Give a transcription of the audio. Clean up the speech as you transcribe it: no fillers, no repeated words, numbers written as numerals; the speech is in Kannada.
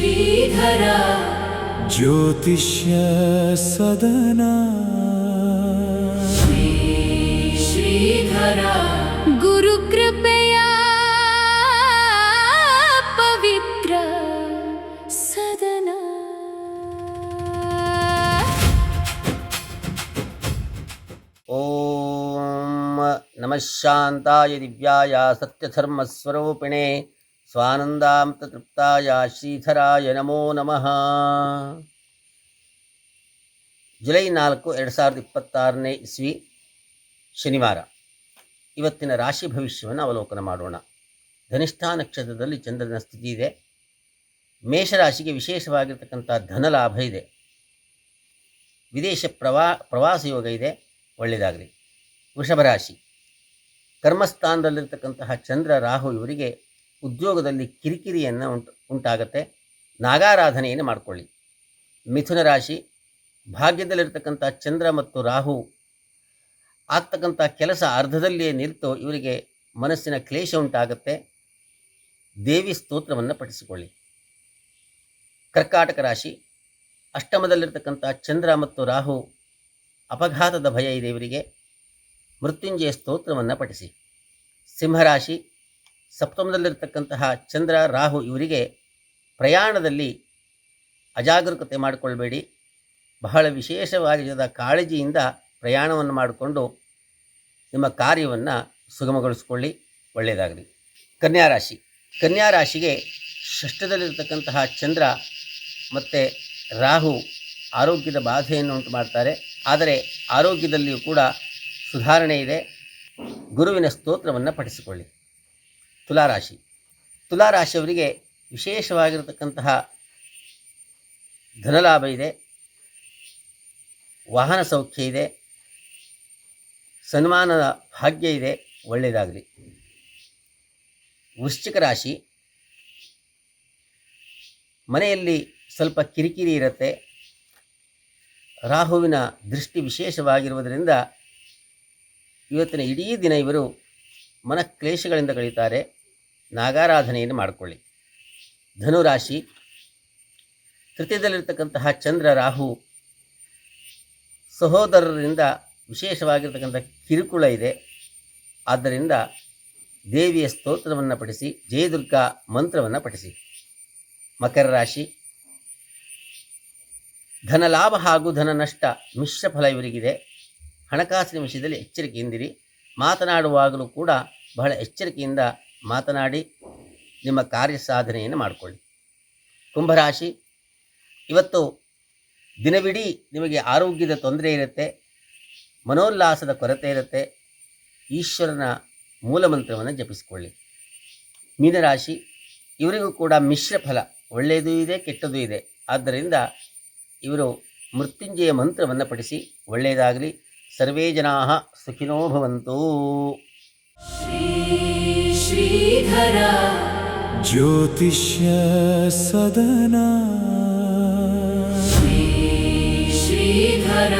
ಶ್ರೀಧರ ಜ್ಯೋತಿಷ್ಯ ಸದನ ಶ್ರೀಧರ ಗುರುಕೃಪೆಯ ಪವಿತ್ರ ಸದನ. ಓಂ ನಮಃ ಶಾಂತಾಯ ದಿವ್ಯಾಯ ಸತ್ಯಧರ್ಮಸ್ವರೂಪಿಣೆ ಸ್ವಾನಂದಾಮೃತತೃಪ್ತಾಯ ಶ್ರೀಧರಾಯ ನಮೋ ನಮಃ. ಜುಲೈ 4, 2026 ಇಸ್ವಿ ಶನಿವಾರ. ಇವತ್ತಿನ ರಾಶಿ ಭವಿಷ್ಯವನ್ನು ಅವಲೋಕನ ಮಾಡೋಣ. ಧನಿಷ್ಠಾ ನಕ್ಷತ್ರದಲ್ಲಿ ಚಂದ್ರನ ಸ್ಥಿತಿ ಇದೆ. ಮೇಷರಾಶಿಗೆ ವಿಶೇಷವಾಗಿರ್ತಕ್ಕಂಥ ಧನಲಾಭ ಇದೆ. ವಿದೇಶ ಪ್ರವಾಸ ಯೋಗ ಇದೆ, ಒಳ್ಳೆಯದಾಗಲಿ. ವೃಷಭ ರಾಶಿ, ಕರ್ಮಸ್ಥಾನದಲ್ಲಿರ್ತಕ್ಕಂತಹ ಚಂದ್ರ ರಾಹು ಇವರಿಗೆ ಉದ್ಯೋಗದಲ್ಲಿ ಕಿರಿಕಿರಿಯನ್ನು ಉಂಟಾಗತ್ತೆ. ನಾಗಾರಾಧನೆಯನ್ನು ಮಾಡಿಕೊಳ್ಳಿ. ಮಿಥುನ ರಾಶಿ, ಭಾಗ್ಯದಲ್ಲಿರ್ತಕ್ಕಂಥ ಚಂದ್ರ ಮತ್ತು ರಾಹು ಆಗ್ತಕ್ಕಂಥ ಕೆಲಸ ಅರ್ಧದಲ್ಲಿಯೇ ನಿಂತು ಇವರಿಗೆ ಮನಸ್ಸಿನ ಕ್ಲೇಶ ಉಂಟಾಗುತ್ತೆ. ದೇವಿ ಸ್ತೋತ್ರವನ್ನು ಪಠಿಸಿಕೊಳ್ಳಿ. ಕರ್ಕಾಟಕ ರಾಶಿ, ಅಷ್ಟಮದಲ್ಲಿರ್ತಕ್ಕಂಥ ಚಂದ್ರ ಮತ್ತು ರಾಹು ಅಪಘಾತದ ಭಯ ಇದೆ ಇವರಿಗೆ. ಮೃತ್ಯುಂಜಯ ಸ್ತೋತ್ರವನ್ನು ಪಠಿಸಿ. ಸಿಂಹರಾಶಿ, ಸಪ್ತಮದಲ್ಲಿರ್ತಕ್ಕಂತಹ ಚಂದ್ರ ರಾಹು ಇವರಿಗೆ ಪ್ರಯಾಣದಲ್ಲಿ ಅಜಾಗರೂಕತೆ ಮಾಡಿಕೊಳ್ಬೇಡಿ. ಬಹಳ ವಿಶೇಷವಾಗಿರದ ಕಾಳಜಿಯಿಂದ ಪ್ರಯಾಣವನ್ನು ಮಾಡಿಕೊಂಡು ನಿಮ್ಮ ಕಾರ್ಯವನ್ನು ಸುಗಮಗೊಳಿಸಿಕೊಳ್ಳಿ, ಒಳ್ಳೆಯದಾಗಲಿ. ಕನ್ಯಾರಾಶಿ, ಕನ್ಯಾರಾಶಿಗೆ ಷಷ್ಠದಲ್ಲಿರ್ತಕ್ಕಂತಹ ಚಂದ್ರ ಮತ್ತು ರಾಹು ಆರೋಗ್ಯದ ಬಾಧೆಯನ್ನು ಉಂಟು ಮಾಡ್ತಾರೆ. ಆದರೆ ಆರೋಗ್ಯದಲ್ಲಿಯೂ ಕೂಡ ಸುಧಾರಣೆ ಇದೆ. ಗುರುವಿನ ಸ್ತೋತ್ರವನ್ನು ಪಠಿಸಿಕೊಳ್ಳಿ. ತುಲಾರಾಶಿ, ತುಲಾರಾಶಿಯವರಿಗೆ ವಿಶೇಷವಾಗಿರತಕ್ಕಂತಹ ಧನಲಾಭ ಇದೆ. ವಾಹನ ಸೌಖ್ಯ ಇದೆ. ಸನ್ಮಾನದ ಭಾಗ್ಯ ಇದೆ, ಒಳ್ಳೆಯದಾಗಲಿ. ವೃಶ್ಚಿಕ ರಾಶಿ, ಮನೆಯಲ್ಲಿ ಸ್ವಲ್ಪ ಕಿರಿಕಿರಿ ಇರುತ್ತೆ. ರಾಹುವಿನ ದೃಷ್ಟಿ ವಿಶೇಷವಾಗಿರುವುದರಿಂದ ಇವತ್ತಿನ ಇಡೀ ದಿನ ಇವರು ಮನಕ್ಲೇಶಗಳಿಂದ ಕಳೀತಾರೆ. ನಾಗಾರಾಧನೆಯನ್ನು ಮಾಡಿಕೊಳ್ಳಿ. ಧನುರಾಶಿ, ತೃತೀಯದಲ್ಲಿರ್ತಕ್ಕಂತಹ ಚಂದ್ರ ರಾಹು ಸಹೋದರರಿಂದ ವಿಶೇಷವಾಗಿರ್ತಕ್ಕಂಥ ಕಿರುಕುಳ ಇದೆ. ಆದ್ದರಿಂದ ದೇವಿಯ ಸ್ತೋತ್ರವನ್ನು ಪಠಿಸಿ, ಜಯದುರ್ಗಾ ಮಂತ್ರವನ್ನು ಪಠಿಸಿ. ಮಕರ ರಾಶಿ, ಧನಲಾಭ ಹಾಗೂ ಧನ ನಷ್ಟ ಮಿಶ್ರ ಫಲ ಇವರಿಗಿದೆ. ಹಣಕಾಸಿನ ವಿಷಯದಲ್ಲಿ ಎಚ್ಚರಿಕೆಯಿಂದಿರಿ. ಮಾತನಾಡುವಾಗಲೂ ಕೂಡ ಬಹಳ ಎಚ್ಚರಿಕೆಯಿಂದ ಮಾತನಾಡಿ ನಿಮ್ಮ ಕಾರ್ಯ ಸಾಧನೆಯನ್ನು ಮಾಡಿಕೊಳ್ಳಿ. ಕುಂಭರಾಶಿ, ಇವತ್ತು ದಿನವಿಡೀ ನಿಮಗೆ ಆರೋಗ್ಯದ ತೊಂದರೆ ಇರುತ್ತೆ, ಮನೋಲ್ಲಾಸದ ಕೊರತೆ ಇರುತ್ತೆ. ಈಶ್ವರನ ಮೂಲಮಂತ್ರವನ್ನು ಜಪಿಸಿಕೊಳ್ಳಿ. ಮೀನರಾಶಿ, ಇವರಿಗೂ ಕೂಡ ಮಿಶ್ರ ಫಲ, ಒಳ್ಳೆಯದೂ ಇದೆ, ಕೆಟ್ಟದೂ ಇದೆ. ಆದ್ದರಿಂದ ಇವರು ಮೃತ್ಯುಂಜಯ ಮಂತ್ರವನ್ನು ಪಠಿಸಿ, ಒಳ್ಳೆಯದಾಗಲಿ. ಸರ್ವೇ ಜನಾಃ ಸುಖಿನೋ ಭವಂತು. ಶ್ರೀಧರ ಜ್ಯೋತಿಷ್ಯ ಸದನ ಶ್ರೀಧರ